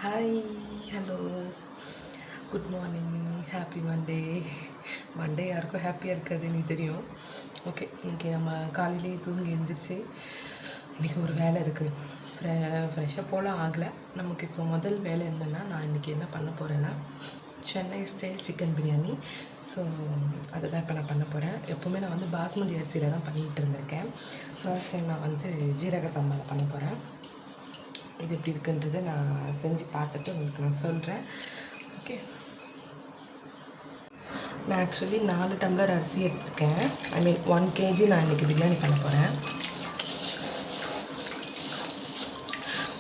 Hi, hello, good morning, happy Monday. Monday யாருக்கும் ஹாப்பியாக இருக்காது, எனக்கு தெரியும். ஓகே, இன்றைக்கி நம்ம காலையிலேயே தூங்கி எழுந்திரிச்சு இன்றைக்கி ஒரு வேலை இருக்குது. ஃப்ரெஷ்ஷாக போலாம் ஆகலை. நமக்கு இப்போ முதல் வேலை என்னென்னா, நான் இன்றைக்கி என்ன பண்ண போகிறேன்னா Chennai style chicken biryani. So அதுதான் இப்போ நான் பண்ண போகிறேன். எப்போவுமே நான் வந்து பாஸ்மதி அரிசியில் தான் பண்ணிகிட்டு இருந்திருக்கேன். ஃபர்ஸ்ட் டைம் நான் வந்து ஜீரக சம்பாவில் பண்ண போகிறேன். இது எப்படி இருக்குன்றதை நான் செஞ்சு பார்த்துட்டு உங்களுக்கு நான் சொல்கிறேன். ஓகே, நான் ஆக்சுவலி 4 டம்ளர் அரிசி எடுத்துருக்கேன். ஐ மீன் 1 kg நான் இன்றைக்கி பிரியாணி பண்ண போகிறேன்.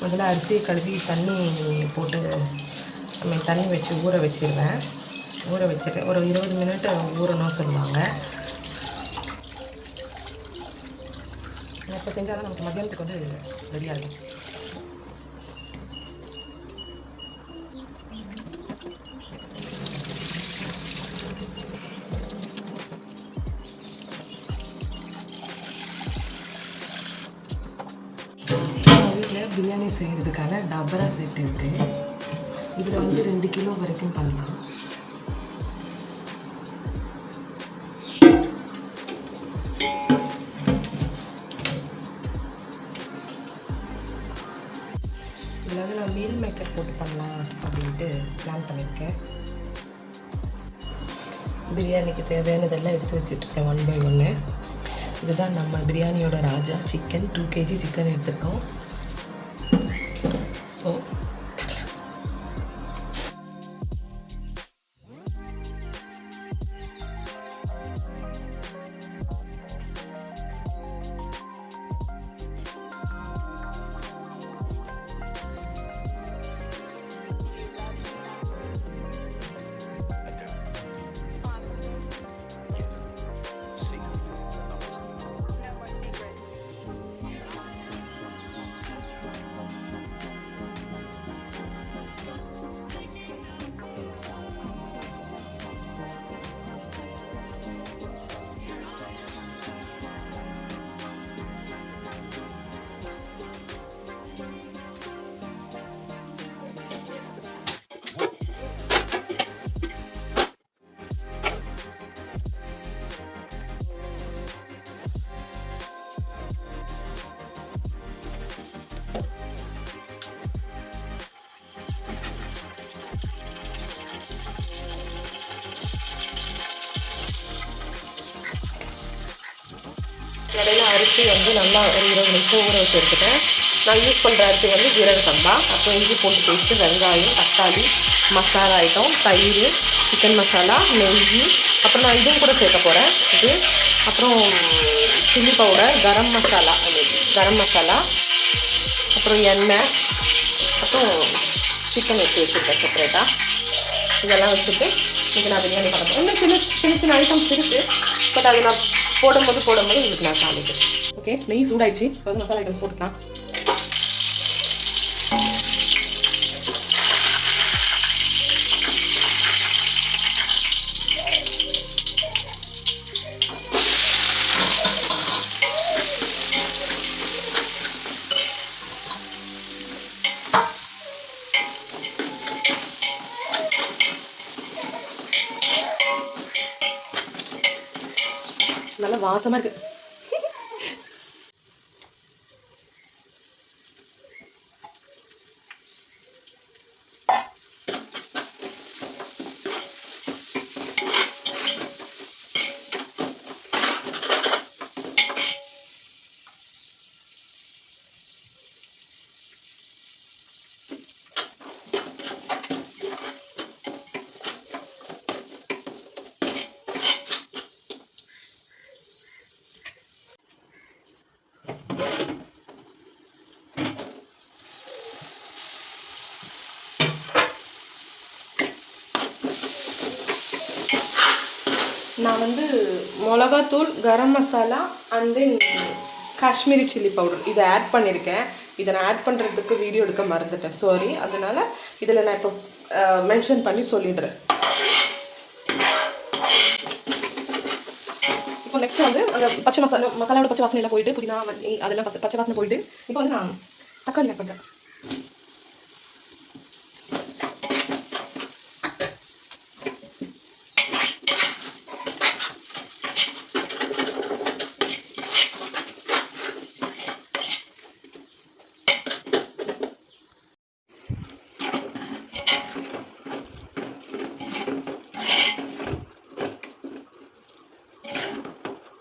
முதல்ல அரிசியை கழுவி தண்ணி போட்டு தண்ணி வச்சு ஊற வச்சிடுவேன். ஊற வச்சுட்டு ஒரு 20 மினிட் ஊறணும் சொல்லுவாங்க. இப்போ செஞ்சால் தான் நமக்கு மத்தியானத்துக்கு வந்து ரெடியாக இருக்கும். வீட்டில் பிரியாணி செய்கிறதுக்கான டபரா செட் இருக்குது. இதில் வந்து 2 கிலோ வரைக்கும் பண்ணலாம். இதில் நான் மீல் மேக்கர் போட்டு பண்ணலாம் அப்படின்ட்டு பிளான் பண்ணியிருக்கேன். பிரியாணிக்கு தேவையானதெல்லாம் எடுத்து வச்சுட்ருக்கேன் 1 by 1. இதுதான் நம்ம பிரியாணியோட ராஜா சிக்கன். 2 kg சிக்கன் எடுத்துருக்கோம். ஸோ இடையில அரிசி வந்து நல்லா ஒரு 20 நிமிஷம் ஊற வச்சு எடுத்துட்டேன். நான் யூஸ் பண்ணுற அரிசி வந்து ஜீரக சம்பா. அப்புறம் இஞ்சி பூண்டு பேஸ்ட்டு, வெங்காயம், தக்காளி, மசாலா ஐட்டம், தயிர், சிக்கன் மசாலா, நெய், அப்புறம் நான் இதுவும் கூட சேர்க்க போகிறேன். இது அப்புறம் சில்லி பவுடர், கரம் மசாலா, அப்புறம் எண்ணெய், அப்புறம் சிக்கன் எடுத்து வச்சுருக்கேன் செப்பரேட்டாக. இதெல்லாம் வச்சுட்டு இது நான் பிரியாணி பண்ண போகிறேன். இன்னும் சின்ன ஐட்டம்ஸ் இருக்குது. பட் அது நான் போடும்போது உங்களுக்கு நான் காமிக்கிறேன். ஓகே, நெய் சூடாயிடுச்சு. இப்போ வந்து மசாலா ஐட்டம்ஸ் போட்டுக்கலாம். நல்லா வாசமாக இருக்குது. நான் வந்து மிளகாத்தூள், garam masala and then Kashmiri chilli powder இதை ஆட் பண்ணியிருக்கேன். இதை நான் ஆட் பண்ணுறதுக்கு வீடியோ எடுக்க மறந்துட்டேன், சாரி. அதனால் இதில் நான் இப்போ மென்ஷன் பண்ணி சொல்லிடுறேன். இப்போ நெக்ஸ்ட் வந்து அந்த பச்சை மசாலாவோட பச்சை வாசனை எல்லாம் போயிட்டு, புதினா அதெல்லாம் பச்சை வாசனை போயிட்டு இப்போ வந்து நான் தக்காளி ஆட் பண்ணுறேன்.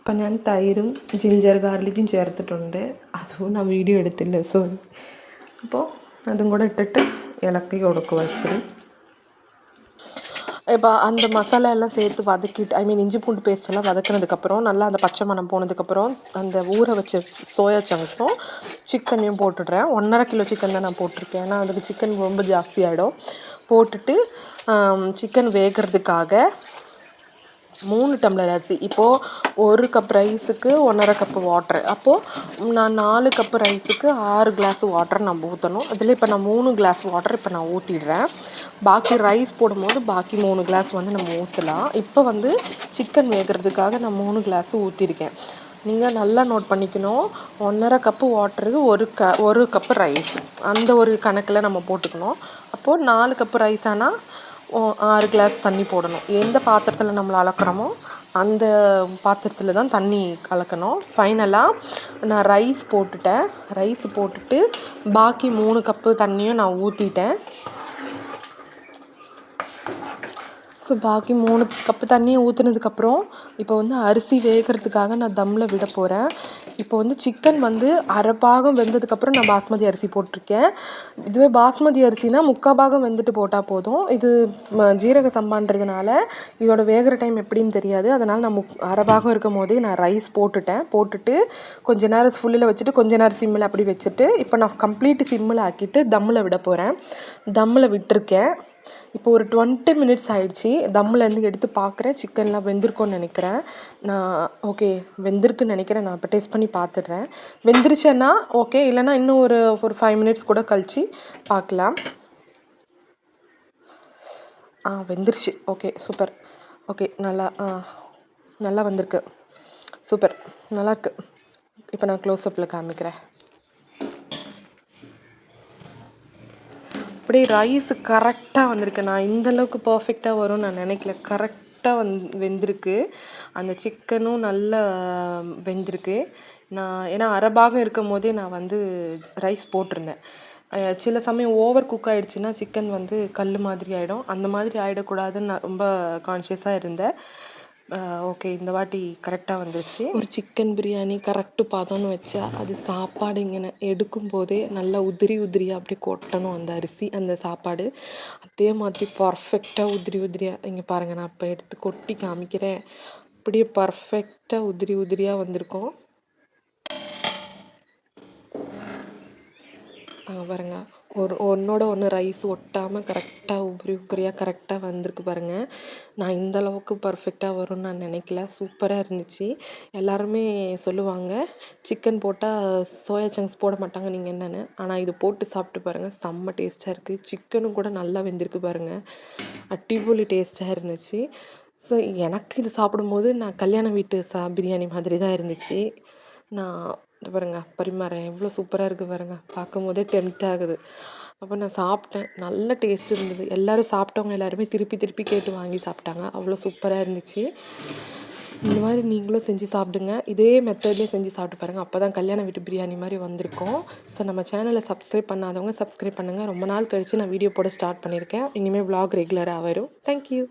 അപ്പം ഞാൻ തൈരും ജിഞ്ചർ ഗാർലിക്കും ചേർത്തിട്ടുണ്ട്. അതും ഞാൻ വീഡിയോ എടുത്തില്ല, സോറി. അപ്പോൾ അതും കൂടെ இட்டுட்டு இலக்கி கொடுக்க வச்சிரு. இப்போ அந்த மசாலா எல்லாம் சேர்த்து வதக்கிட்டு, இஞ்சி பூண்டு பேஸ்ட் எல்லாம் வதக்கினதுக்கப்புறம் நல்லா அந்த பச்சை மணம் போனதுக்கப்புறம் அந்த ஊற வச்ச சோயா சங்க்ஸும் சிக்கனையும் போட்டுடுறேன். 1.5 கிலோ சிக்கன் தான் நான் போட்டிருக்கேன். ஏன்னா அதுக்கு சிக்கன் ரொம்ப ஜாஸ்தி ஆகிடும். போட்டுட்டு சிக்கன் வேகிறதுக்காக 3 டம்ளர் அரிசி. இப்போது 1 கப் ரைஸுக்கு 1.5 கப்பு வாட்ரு. அப்போது நான் 4 கப்பு ரைஸுக்கு 6 கிளாஸ் வாட்டர் நம்ம ஊற்றணும். அதில் இப்போ நான் 3 கிளாஸ் வாட்டர் இப்போ நான் ஊற்றிடுறேன். பாக்கி ரைஸ் போடும்போது பாக்கி 3 கிளாஸ் வந்து நம்ம ஊற்றலாம். இப்போ வந்து சிக்கன் வேகிறதுக்காக நான் 3 கிளாஸ் ஊற்றிருக்கேன். நீங்கள் நல்லா நோட் பண்ணிக்கணும். 1.5 கப்பு வாட்டருக்கு 1 கப்பு ரைஸ், அந்த ஒரு கணக்கில் நம்ம போட்டுக்கணும். அப்போது 4 கப்பு ரைஸ் ஆனால் 6 கிளாஸ் தண்ணி போடணும். எந்த பாத்திரத்தில் நம்மளை அளக்கிறோமோ அந்த பாத்திரத்தில் தான் தண்ணி கலக்கணும். ஃபைனலாக நான் ரைஸ் போட்டுட்டேன். ரைஸ் போட்டுட்டு பாக்கி 3 கப்பு தண்ணியும் நான் ஊற்றிட்டேன். ஸோ பாக்கி 3 கப்பு தண்ணியை ஊற்றுனதுக்கப்புறம் இப்போ வந்து அரிசி வேகிறதுக்காக நான் தம்மில் விட போகிறேன். இப்போ வந்து சிக்கன் வந்து அரை பாகம் வெந்ததுக்கப்புறம் நான் பாஸ்மதி அரிசி போட்டிருக்கேன். இதுவே பாஸ்மதி அரிசினா 3/4 பாகம் வெந்துட்டு போட்டால் போதும். இது ஜீரக சம்பான்றதுனால இதோட வேகிற டைம் எப்படின்னு தெரியாது. அதனால் நான் அரை பாகம் இருக்கும் போதே நான் ரைஸ் போட்டுட்டு கொஞ்ச நேரம் ஃபுல்லில் வச்சுட்டு கொஞ்ச நேரம் சிம்மில் அப்படி வச்சுட்டு இப்போ நான் கம்ப்ளீட் சிம்மில் ஆக்கிட்டு தம்மில் விட போகிறேன். தம்மில் விட்டுருக்கேன். இப்போ ஒரு 20 மினிட்ஸ் ஆகிடுச்சி. தம்மிலேருந்து எடுத்து பார்க்குறேன். சிக்கன்லாம் வெந்திருக்கும்னு நினைக்கிறேன். நான் ஓகே வெந்திருக்குன்னு நினைக்கிறேன். நான் இப்போ டேஸ்ட் பண்ணி பார்த்துடுறேன். வெந்துருச்சேன்னா ஓகே, இல்லைனா இன்னும் ஒரு 5 மினிட்ஸ் கூட கழித்து பார்க்கலாம். வெந்துருச்சு. Okay, super. ஓகே, நல்லா வந்திருக்கு. சூப்பர், நல்லாயிருக்கு. இப்போ நான் க்ளோஸ்அப்பில் காமிக்கிறேன். அப்படியே ரைஸ் கரெக்டாக வந்திருக்கு. நான் இந்தளவுக்கு பர்ஃபெக்டாக வரும்னு நான் நினைக்கல. கரெக்டாக வெந்திருக்கு. அந்த சிக்கனும் நல்லா வெந்திருக்கு. நான் ஏன்னா அரை பாகம் இருக்கும் போதே நான் வந்து ரைஸ் போட்டிருந்தேன். சில சமயம் ஓவர் குக் ஆகிடுச்சின்னா சிக்கன் வந்து கல் மாதிரி ஆகிடும். அந்த மாதிரி ஆகிடக்கூடாதுன்னு நான் ரொம்ப கான்ஷியஸாக இருந்தேன். ஓகே, இந்த வாட்டி கரெக்டாக வந்துருச்சு. ஒரு சிக்கன் பிரியாணி கரெக்டு பார்த்தோன்னு வச்சா அது சாப்பாடு இங்கே எடுக்கும் போதே நல்லா உதிரியாக அப்படி கொட்டணும் அந்த அரிசி, அந்த சாப்பாடு. அதே மாதிரி பர்ஃபெக்டாக உதிரியாக இங்கே பாருங்கள், நான் இப்போ எடுத்து கொட்டி காமிக்கிறேன். அப்படியே பர்ஃபெக்டாக உதிரியாக வந்திருக்கும். பாருங்க, ஒன்றோட ஒன்று ரைஸ் ஒட்டாமல் கரெக்டாக உபரியாக கரெக்டாக வந்திருக்கு பாருங்கள். நான் இந்த அளவுக்கு பர்ஃபெக்டாக வரும்னு நான் நினைக்கல. சூப்பராக இருந்துச்சு. எல்லாருமே சொல்லுவாங்க சிக்கன் போட்டால் சோயா சங்க்ஸ் போட மாட்டாங்க நீங்கள் என்னென்னு. ஆனால் இது போட்டு சாப்பிட்டு பாருங்கள், செம்ம டேஸ்ட்டாக இருக்குது. சிக்கனும் கூட நல்லா வெந்திருக்கு பாருங்கள். அடிப்பொலி டேஸ்ட்டாக இருந்துச்சு. ஸோ எனக்கு இது சாப்பிடும்போது நான் கல்யாண வீட்டு பிரியாணி மாதிரி தான் இருந்துச்சு. நான் பாருங்க பரிமாறேன், எவ்வளோ சூப்பராக இருக்குது பாருங்கள். பார்க்கும் போதே டெம்ட் ஆகுது. அப்போ நான் சாப்பிட்டேன், நல்ல டேஸ்ட் இருந்தது. எல்லோரும் சாப்பிட்டவங்க எல்லாருமே திருப்பி கேட்டு வாங்கி சாப்பிட்டாங்க. அவ்வளோ சூப்பராக இருந்துச்சு. இந்த மாதிரி நீங்களும் செஞ்சு சாப்பிடுங்க. இதே மெத்தட்லேயே செஞ்சு சாப்பிட்டு பாருங்கள். அப்போ தான் கல்யாண வீட்டு பிரியாணி மாதிரி வந்திருக்கும். ஸோ நம்ம சேனலை சப்ஸ்கிரைப் பண்ணாதவங்க சப்ஸ்கிரைப் பண்ணுங்கள். ரொம்ப நாள் கழித்து நான் வீடியோ போட ஸ்டார்ட் பண்ணியிருக்கேன். இனிமேல் vlog ரெகுலராக வரும். தேங்க்யூ.